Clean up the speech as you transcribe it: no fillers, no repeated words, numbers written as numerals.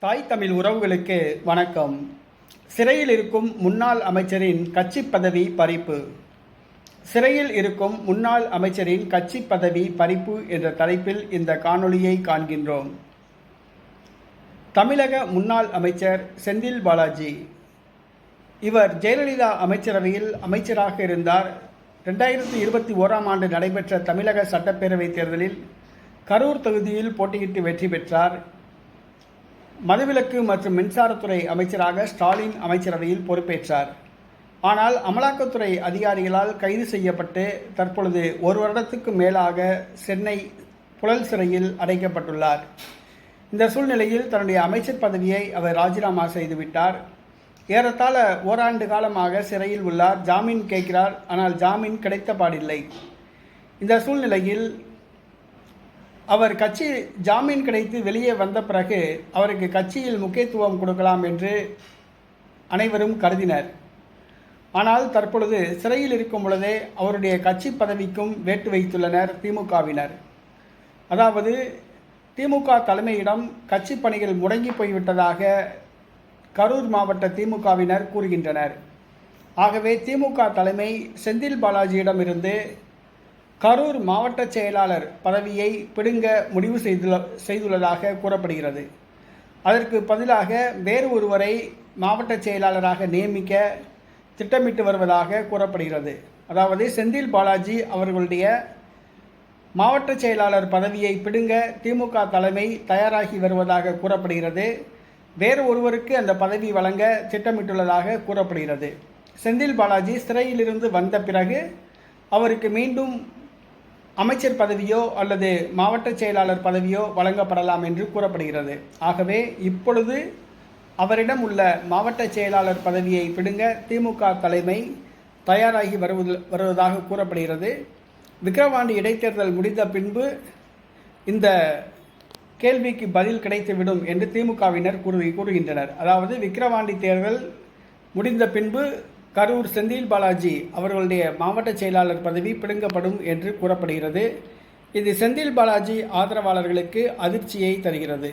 தாய் தமிழ் உறவுகளுக்கு வணக்கம். சிறையில் இருக்கும் முன்னாள் அமைச்சரின் கட்சி பதவி பறிப்பு. சிறையில் இருக்கும் முன்னாள் அமைச்சரின் கட்சி பதவி பறிப்பு என்ற தலைப்பில் இந்த காணொளியை காண்கின்றோம். தமிழக முன்னாள் அமைச்சர் செந்தில் பாலாஜி. இவர் ஜெயலலிதா அமைச்சரவையில் அமைச்சராக இருந்தார். 2021ஆம் ஆண்டு நடைபெற்ற தமிழக சட்டப்பேரவைத் தேர்தலில் கரூர் தொகுதியில் போட்டியிட்டு வெற்றி பெற்றார். மதுவிலக்கு மற்றும் மின்சாரத்துறை அமைச்சராக ஸ்டாலின் அமைச்சரவையில் பொறுப்பேற்றார். ஆனால் அமலாக்கத்துறை அதிகாரிகளால் கைது செய்யப்பட்டு தற்பொழுது ஒரு வருடத்துக்கு மேலாக சென்னை புழல் சிறையில் அடைக்கப்பட்டுள்ளார். இந்த சூழ்நிலையில் தன்னுடைய அமைச்சர் பதவியை அவர் ராஜினாமா செய்துவிட்டார். ஏறத்தாழ ஓராண்டு காலமாக சிறையில் உள்ளார். ஜாமீன் கேட்கிறார், ஆனால் ஜாமீன் கிடைத்த பாடில்லை. இந்த சூழ்நிலையில் அவர் கட்சி ஜாமீன் கிடைத்து வெளியே வந்த பிறகு அவருக்கு கட்சியில் முக்கியத்துவம் கொடுக்கலாம் என்று அனைவரும் கருதினர். ஆனால் தற்பொழுது சிறையில் இருக்கும் பொழுதே அவருடைய கட்சி பதவிக்கும் வேட்டு வைத்துள்ளனர் திமுகவினர். அதாவது திமுக தலைமையிடம் கட்சி பணிகள் முடங்கி போய்விட்டதாக கரூர் மாவட்ட திமுகவினர் கூறுகின்றனர். ஆகவே திமுக தலைமை செந்தில் பாலாஜியிடமிருந்து கரூர் மாவட்ட செயலாளர் பதவியை பிடுங்க முடிவு செய்துள்ளதாக கூறப்படுகிறது. அதற்கு பதிலாக வேறு ஒருவரை மாவட்ட செயலாளராக நியமிக்க திட்டமிட்டு வருவதாக கூறப்படுகிறது. அதாவது செந்தில் பாலாஜி அவர்களுடைய மாவட்ட செயலாளர் பதவியை பிடுங்க திமுக தலைமை தயாராகி வருவதாக கூறப்படுகிறது. வேறு ஒருவருக்கு அந்த பதவி வழங்க திட்டமிட்டுள்ளதாக கூறப்படுகிறது. செந்தில் பாலாஜி சிறையிலிருந்து வந்த பிறகு அவருக்கு மீண்டும் அமைச்சர் பதவியோ அல்லது மாவட்ட செயலாளர் பதவியோ வழங்கப்படலாம் என்று கூறப்படுகிறது. ஆகவே இப்பொழுது அவரிடம் உள்ள மாவட்ட செயலாளர் பதவியை பிடுங்க திமுக தலைமை தயாராகி வருவதாக கூறப்படுகிறது. விக்கிரவாண்டி இடைத்தேர்தல் முடிந்த பின்பு இந்த கேள்விக்கு பதில் கிடைத்துவிடும் என்று திமுகவினர் கூறுகின்றனர். அதாவது விக்கிரவாண்டி தேர்தல் முடிந்த பின்பு கரூர் செந்தில் பாலாஜி அவர்களுடைய மாவட்ட செயலாளர் பதவி பிடுங்கப்படும் என்று கூறப்படுகிறது. இது செந்தில் பாலாஜி ஆதரவாளர்களுக்கு அதிர்ச்சியை தருகிறது.